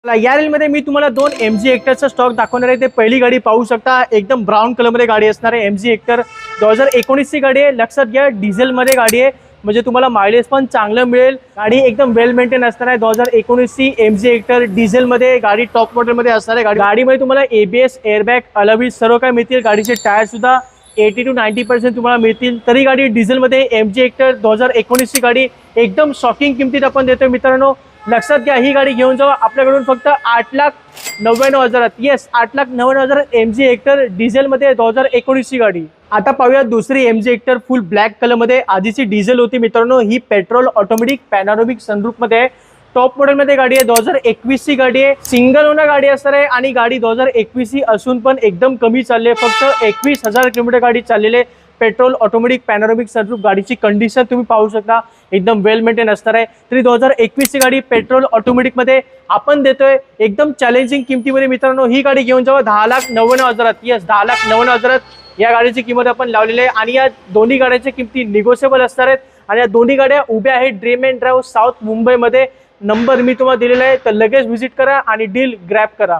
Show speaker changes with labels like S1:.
S1: या मध्ये मी तुम्हाला दोन MG हेक्टरचा स्टॉक दाखवणार आहे। ते पहिली गाडी पाहू शकता, एकदम ब्राऊन कलर मध्ये गाडी असणार आहे। MG हेक्टर 2019 ची गाडी आहे। लक्षात घ्या डिझेल मध्ये गाडी आहे, म्हणजे तुम्हाला मायलेज पण चांगलं मिळेल। गाडी एकदम वेल मेंटेन असणार आहे। 2019 ची MG हेक्टर डिझेल मध्ये गाडी टॉप मॉडेल मध्ये असणार आहे। गाडीमध्ये तुम्हाला ABS एअरबॅग अलॉय सर्व काय मिळतील। गाडीचे टायर सुद्धा 80 to 90% तुम्हाला मिळतील। तरी गाडी डिझेल मध्ये MG हेक्टर 2019 ची गाडी एकदम शॉकिंग किमतीत आपण देतोय मित्रांनो। लक्षात घ्या ही गाडी घेऊन जावा आपल्याकडून फक्त 8,99,000। येस 8,99,000 MG हेक्टर डिझेल मध्ये 2019 ची गाडी। आता पाहूया दुसरी MG हेक्टर फुल ब्लॅक कलर मध्ये। आधीची डिझेल होती मित्रांनो, ही पेट्रोल ऑटोमॅटिक पॅनोरामिक सनरूफ मध्ये टॉप मॉडेल मध्ये गाडी आहे। 2021 ची गाडी आहे, सिंगल ओनर गाडी असणार आहे आणि गाडी 2021 ची असून पण एकदम कमी चालली आहे। फक्त 21,000 किलोमीटर गाडी चाललेली आहे। पेट्रोल ऑटोमॅटिक पॅनोरामिक सनरूफ गाडीची कंडिशन तुम्ही पाहू शकता, एकदम वेल मेंटेन असणार आहे। तरी 2021 ची गाडी पेट्रोल ऑटोमॅटिक मध्ये आपण देतोय एकदम चॅलेंजिंग किमतीमध्ये मित्रांनो। ही गाडी घेऊन जावा 10,99,000। येस 10,99,000 या गाडीची किंमत आपण लावलेली आहे आणि या दोन्ही गाड्यांच्या किमती निगोशिएबल असणार आहेत। आणि या दोन्ही गाड्या उभ्या आहेत ड्रीम अँड ड्राइव्ह साऊथ मुंबईमध्ये। नंबर मी तुम्हाला दिलेला आहे, तर लगेच व्हिजिट करा आणि डील ग्रॅब करा।